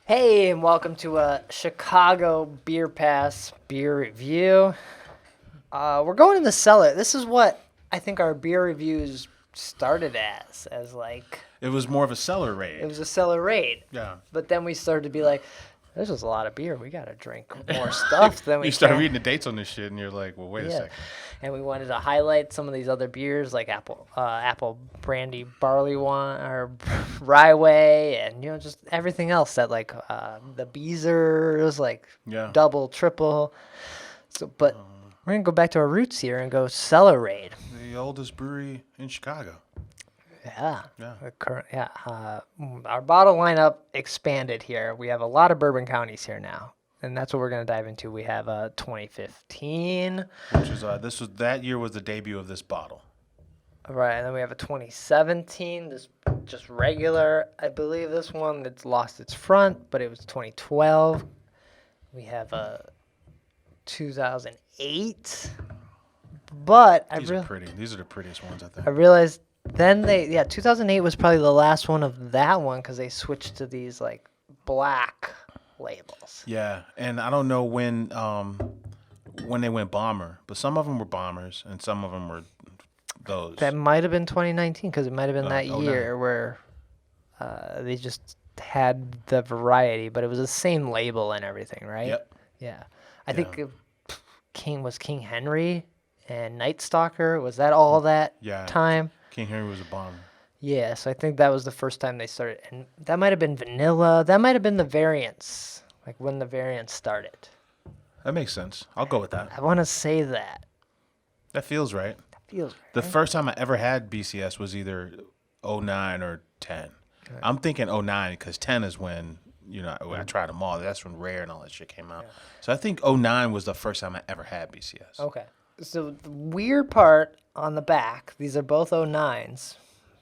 Hey, and welcome to a Chicago Beer Pass beer review. We're going in the cellar. This is what I think our beer reviews started as like It was more of a cellar it raid. was a cellar raid. Yeah. But then we started to be like, this is a lot of beer. We gotta drink more stuff than we You start can. reading the dates on this shit, and you're like, well, wait a Yeah, second. and we wanted to highlight some of these other beers like apple brandy barley wine or rye way, and just everything else that like the Beezers, like Yeah. double, triple. So, but we're gonna go back to our roots here and go cellar raid. The oldest brewery in Chicago. Yeah. Yeah. Our bottle lineup expanded here. We have a lot of bourbon counties here now, and that's what we're gonna dive into. We have 2015. Which is that year was the debut of this bottle. Right, and then we have a 2017, this just regular. I believe this one that's lost its front, but it was 2012. We have a 2008. But These are pretty. These are the prettiest ones, I think. I realized then 2008 was probably the last one of that one because they switched to these like black labels. Yeah, and I don't know when they went bomber, but some of them were bombers, and some of them were those. That might have been 2019 because it might have been that 09. year where they just had the variety, but it was the same label and everything, right? Yep. Yeah. I think King Henry and Night Stalker. Was that all that Yeah. time? King Henry was a bomber. Yeah, so I think that was the first time they started. And that might have been vanilla. That might have been the variants, like when the variants started. That makes sense. I'll go with that. I want to say that. That feels right. That feels The right. first time I ever had BCS was either 09 or 10. Okay. I'm thinking 09 because 10 is when, I tried them all. That's when Rare and all that shit came out. Yeah. So I think 09 was the first time I ever had BCS. Okay. So the weird part on the back, these are both 09s,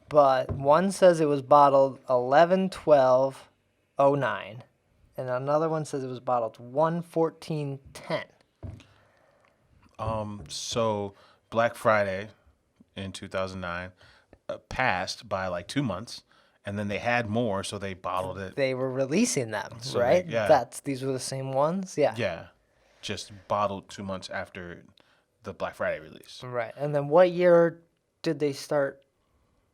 but one says it was bottled 11/12/09, and another one says it was bottled 1/14/10. So Black Friday in 2009 passed by like 2 months, and then they had more, so they bottled it. They were releasing them, So right? yeah. These were the same ones? Yeah. Yeah, just bottled 2 months after the Black Friday release. Right. And then what year did they start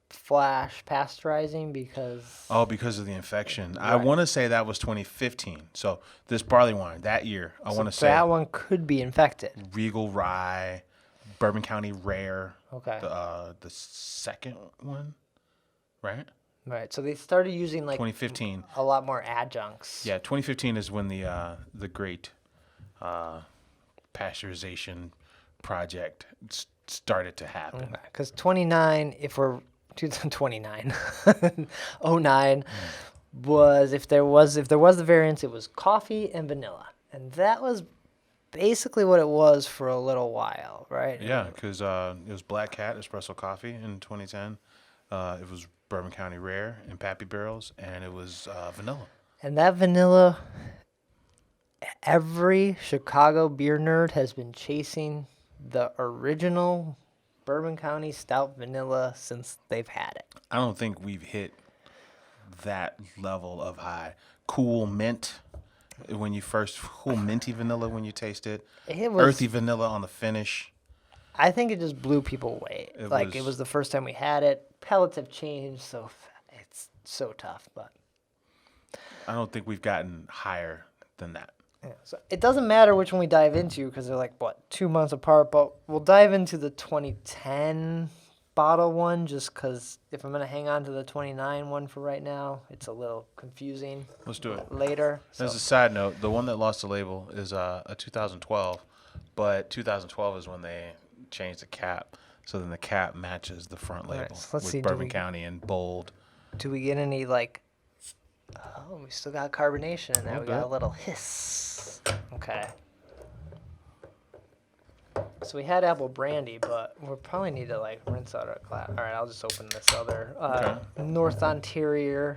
flash pasteurizing? Because Oh, because of the infection. I Right. want to say that was 2015. So this barley wine that year, I want to say that one could be infected. Regal Rye, Bourbon County Rare, Okay. the second one, right? Right. So they started using like 2015. a lot more adjuncts. Yeah, 2015 is when the great pasteurization project started to happen. Because 29, if we're 2029, 09 was if there was the variance, it was coffee and vanilla, and that was basically what it was for a little while, right? Yeah, because it was Black Cat Espresso Coffee in 2010. It was Bourbon County Rare and Pappy Barrels, and it was vanilla. And that vanilla, every Chicago beer nerd has been chasing the original Bourbon County Stout vanilla since they've had it. I don't think we've hit that level of high. Cool mint cool minty vanilla when you taste it. It was, Earthy vanilla on the finish. I think it just blew people away. It was the first time we had it. Pellets have changed, so it's so tough. But I don't think we've gotten higher than that. yeah, so it doesn't matter which one we dive into because they're like 2 months apart. But we'll dive into the 2010 bottle one just because if I'm gonna hang on to the 29 one for right now, it's a little confusing. Let's do it. Later. As a side note, the one that lost the label is a 2012, but 2012 is when they changed the cap. So then the cap matches the front All right, label so let's with see, Bourbon County in bold. Do we get any like? Oh, we still got carbonation in there. A We little got a bit. little hiss. Okay. So we had apple brandy, but we'll probably need to like rinse out our glass. All right, I'll just open this other North Ontario.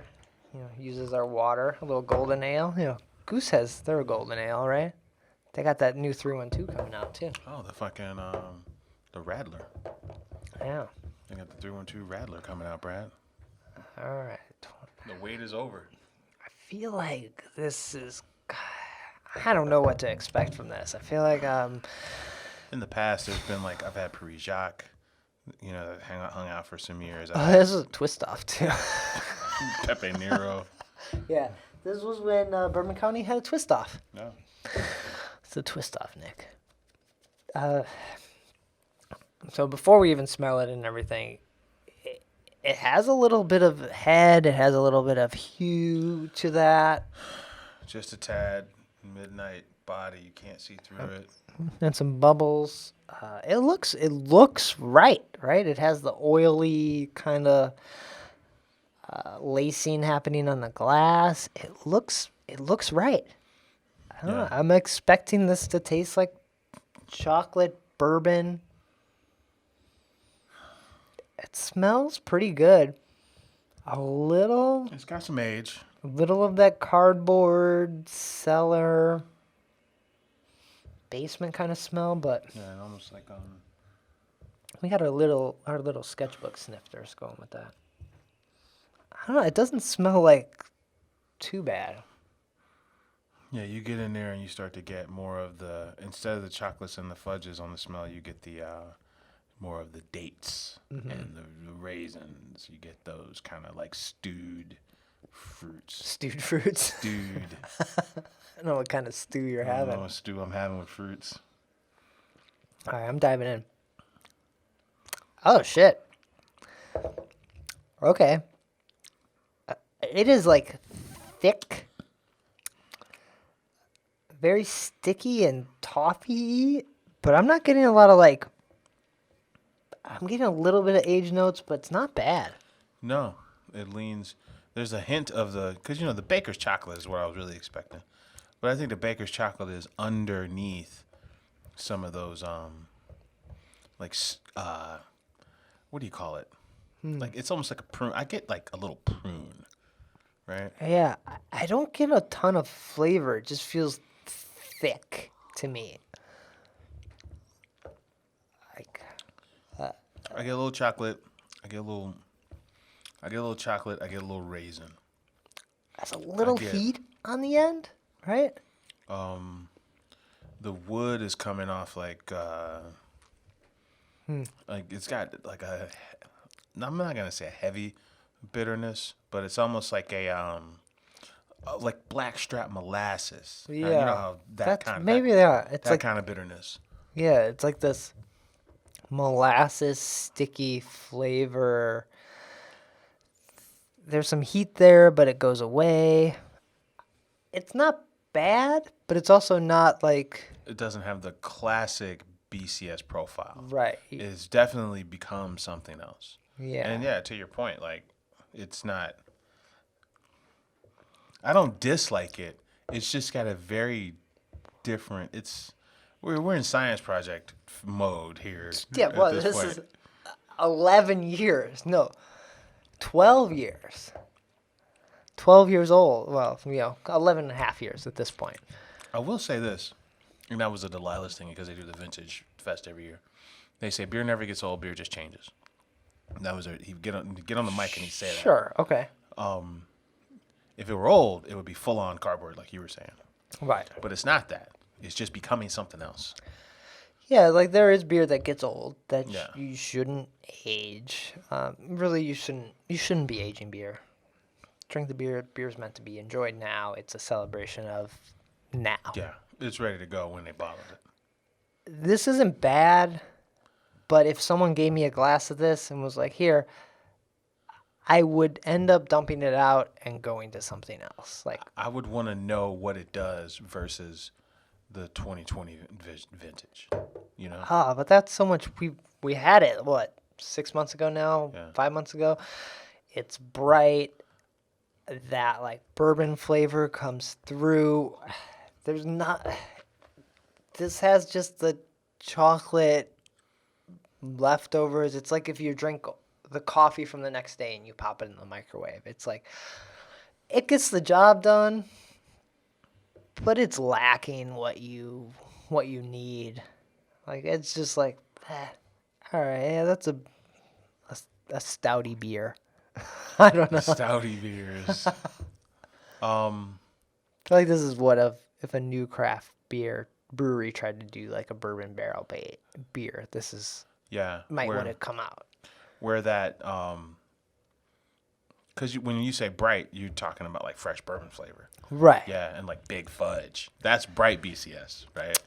Uses our water. A little golden ale. Goose has their golden ale, right? They got that new 312 coming out too. Oh, the fucking the Radler. Yeah. They got the 312 Radler coming out, Brad. All right. The wait is over. I feel like this is. I don't know what to expect from this. I feel like In the past, there's been like I've had Paris Jacques, that hung out for some years. this is a twist off too. Pepe Nero. Yeah, this was when Bourbon County had a twist off. No. It's a twist off, Nick. So before we even smell it and everything, it has a little bit of head. It has a little bit of hue to that. Just a tad. Midnight body. You can't see through it. And some bubbles. It looks right. It has the oily kind of lacing happening on the glass. It looks right. I don't know. I'm expecting this to taste like chocolate bourbon. It smells pretty good. It's got some age. A little of that cardboard cellar basement kind of smell, but Yeah, and almost like we got our little sketchbook snifters going with that. I don't know. It doesn't smell like too bad. Yeah, you get in there and you start to get more of instead of the chocolates and the fudges on the smell, you get the more of the dates and the raisins. You get those kind of like stewed fruits. Stewed fruits. Stewed. I don't know what kind of stew you're I don't having. know what stew I'm having with fruits. All right, I'm diving in. Oh, shit. Okay. It is like thick, very sticky and toffee, but I'm not getting a lot of like. I'm getting a little bit of age notes, but it's not bad. No, it leans. There's a hint of because the baker's chocolate is what I was really expecting, but I think the baker's chocolate is underneath some of those what do you call it? Like it's almost like a prune. I get like a little prune, right? Yeah, I don't get a ton of flavor. It just feels thick to me. Like, I get a little chocolate. I get a little chocolate. I get a little raisin. there's a little heat on the end, right? The wood is coming off like it's got like I'm not gonna say a heavy bitterness, but it's almost like a like blackstrap molasses. Yeah, you know how It's like kind of bitterness. yeah, it's like this molasses sticky flavor. There's some heat there, but it goes away. It's not bad, but it's also not like It doesn't have the classic BCS profile. right. It's definitely become something else. Yeah. And yeah, to your point, like it's not. I don't dislike it. It's just got a very different. We're in science project mode here. Yeah, at well, this this point. is 11 years. No, 12 years. 12 years old. Well, 11 and a half years at this point. I will say this, and that was a Delilah's thing because they do the vintage fest every year. They say beer never gets old, beer just changes. And that was he'd get on the mic and he'd say that. Sure, okay. If it were old, it would be full on cardboard, like you were saying. Right. But it's not that. It's just becoming something else. Yeah, like there is beer that gets old that Yeah. you shouldn't age. Really, you shouldn't be aging beer. Drink the beer. Beer's meant to be enjoyed now. It's a celebration of now. Yeah, it's ready to go when they bottled it. This isn't bad, but if someone gave me a glass of this and was like, here, I would end up dumping it out and going to something else. Like, I would want to know what it does versus the 2020 vintage. You know? but that's so much. We had it, what, 6 months ago now? Yeah. 5 months ago? It's bright. That, like, bourbon flavor comes through. There's not... This has just the chocolate leftovers. It's like if you drink the coffee from the next day and you pop it in the microwave. It's like, it gets the job done, but it's lacking what you need. Like, it's just like, all right, yeah, that's a stouty beer. I don't know. Stouty beers. feel like this is what if a new craft beer brewery tried to do like a bourbon barrel beer. This is might want to come out. Where that because when you say bright, you're talking about like fresh bourbon flavor. Right. Yeah, and like big fudge. That's bright BCS, right?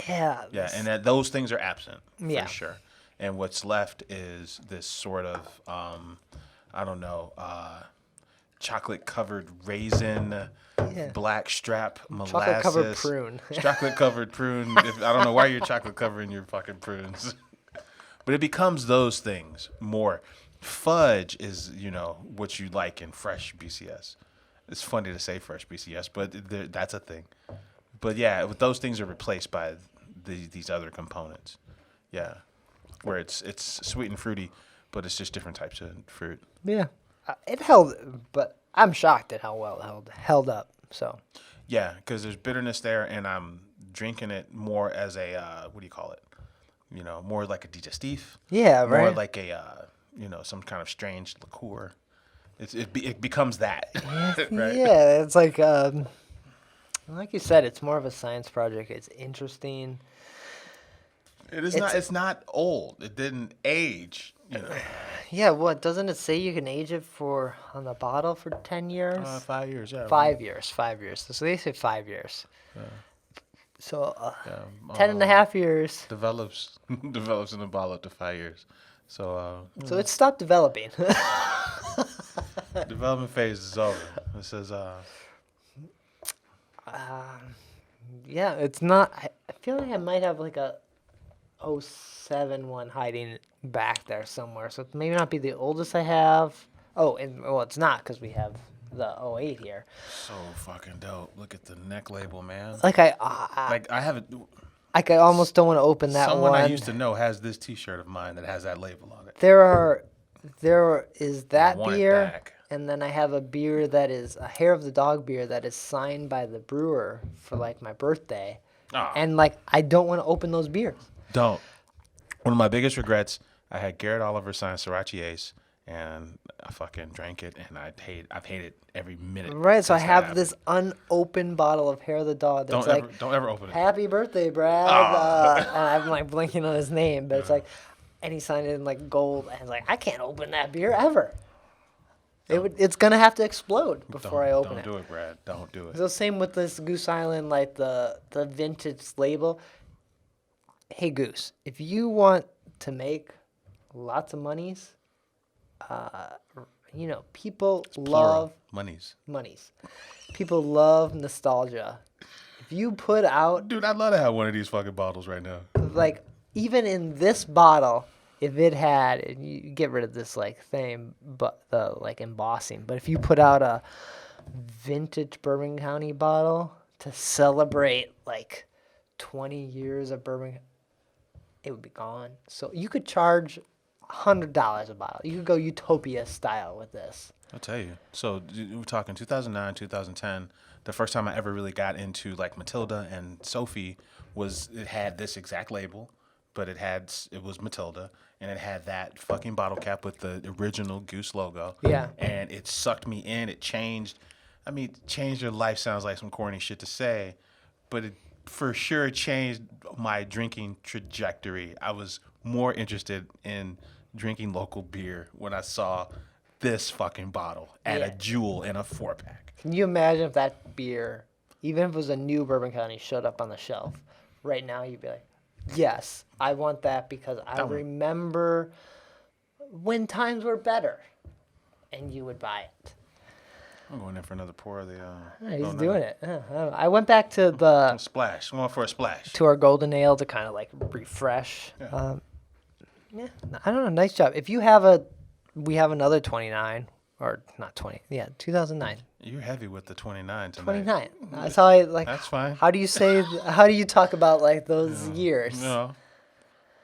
Yeah. Yeah, and those things are absent Yeah. for sure. And what's left is this sort of, I don't know, chocolate-covered raisin, black strap molasses. Chocolate-covered prune. Chocolate-covered prune. I don't know why you're chocolate-covering your fucking prunes. But it becomes those things more. Fudge is, what you like in fresh BCS. It's funny to say fresh BCS, but that's a thing. But yeah, those things are replaced by these other components. Yeah, where it's sweet and fruity, but it's just different types of fruit. Yeah, it held, but I'm shocked at how well it held up. So. Yeah, because there's bitterness there, and I'm drinking it more as a what do you call it? More like a digestif. Yeah, right. More like a some kind of strange liqueur. It becomes that. Right? Yeah, it's like you said, it's more of a science project. It's interesting. It is not. It's not old. It didn't age. Yeah, doesn't it say you can age it on the bottle for 10 years? 5 years. Yeah. 5 years. 5 years. So they say 5 years. Yeah. So 10 and a half years. Develops in the bottle up to 5 years. So it stopped developing. Development phase is over. It says yeah, it's not. I feel like I might have like a 07 one hiding back there somewhere. So it may not be the oldest I have. It's not because we have the 08 here. So fucking dope. Look at the neck label, man. Like I have it. Like I almost don't want to open that Someone one. I used to know has this T-shirt of mine that has that label on it. There is that beer, back. And then I have a beer that is a Hair of the Dog beer that is signed by the brewer for like my birthday, and like I don't want to open those beers. Don't. One of my biggest regrets, I had Garrett Oliver sign Sriracha Ace, and I fucking drank it, and I've hated every minute. Right, so I have this unopened bottle of Hair of the Dog. That's don't ever open it. Happy birthday, Brad. And I'm like blinking on his name, but it's like, and he signed it in like gold, and like I can't open that beer ever. It's gonna have to explode before I open it. Don't do it, Brad. Don't do it. So same with this Goose Island, like the vintage label. Hey Goose, if you want to make lots of monies, people love monies. People love nostalgia. If you put out, dude, I'd love to have one of these fucking bottles right now. Like even in this bottle, if it had, and you get rid of this like thing, but the like embossing. But if you put out a vintage Bourbon County bottle to celebrate like 20 years of bourbon, it would be gone. So you could charge $100 a bottle. You could go Utopia style with this. I'll tell you. So we're talking 2009, 2010. The first time I ever really got into like Matilda and Sophie it had this exact label, but it was Matilda, and it had that fucking bottle cap with the original Goose logo. Yeah. And it sucked me in. It changed. I mean, change your life sounds like some corny shit to say, but it for sure changed my drinking trajectory. I was more interested in drinking local beer when I saw this fucking bottle at a Jewel in a 4-pack. Can you imagine if that beer, even if it was a new Bourbon County, showed up on the shelf right now? You'd be like, yes, I want that because I remember when times were better, and you would buy it. I'm going in for another pour of the. He's doing it. I went back to the splash. I'm going for a splash. To our golden ale to kind of like refresh. Yeah. I don't know. Nice job. If you have we have another 29 or not 20. Yeah, 2009. You're heavy with the 29 tonight. 29. That's how I like. That's fine. How do you talk about like those years? No.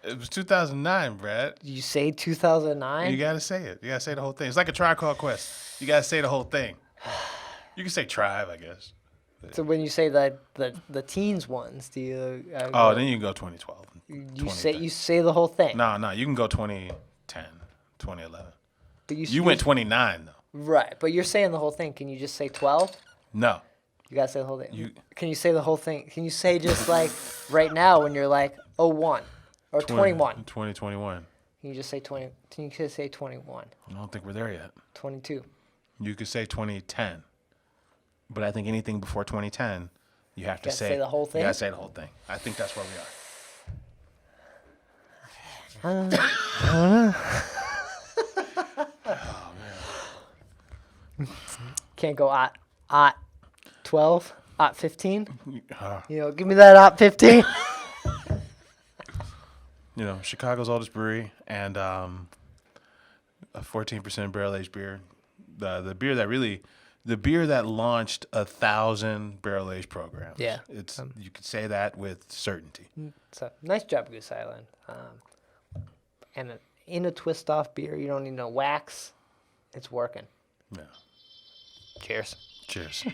It was 2009, Brad. You say 2009? You got to say it. You got to say the whole thing. It's like a Tribe Called Quest. You got to say the whole thing. You can say Tribe, I guess. So when you say that the teens ones, do you? Then you can go 2012. You say the whole thing. No, you can go 2010, 2011. But you went 29 though. Right, but you're saying the whole thing. Can you just say 12? No. You gotta say the whole thing. You- Can you say the whole thing? Can you say just like right now when you're like 01 or 21? 2021. Can you just say 20? Can you just say 21? I don't think we're there yet. 22. You could say 2010. But I think anything before 2010, you have to gotta say the whole thing? You gotta say the whole thing. I think that's where we are. Can't go at 12, at 15. Uh, Give me that at 15. Chicago's oldest brewery and a 14% barrel aged beer. The beer that launched 1,000 barrel aged programs. Yeah. You could say that with certainty. So nice job, Goose Island. And in a twist off beer, you don't need no wax. It's working. Yeah. Cheers. Cheers.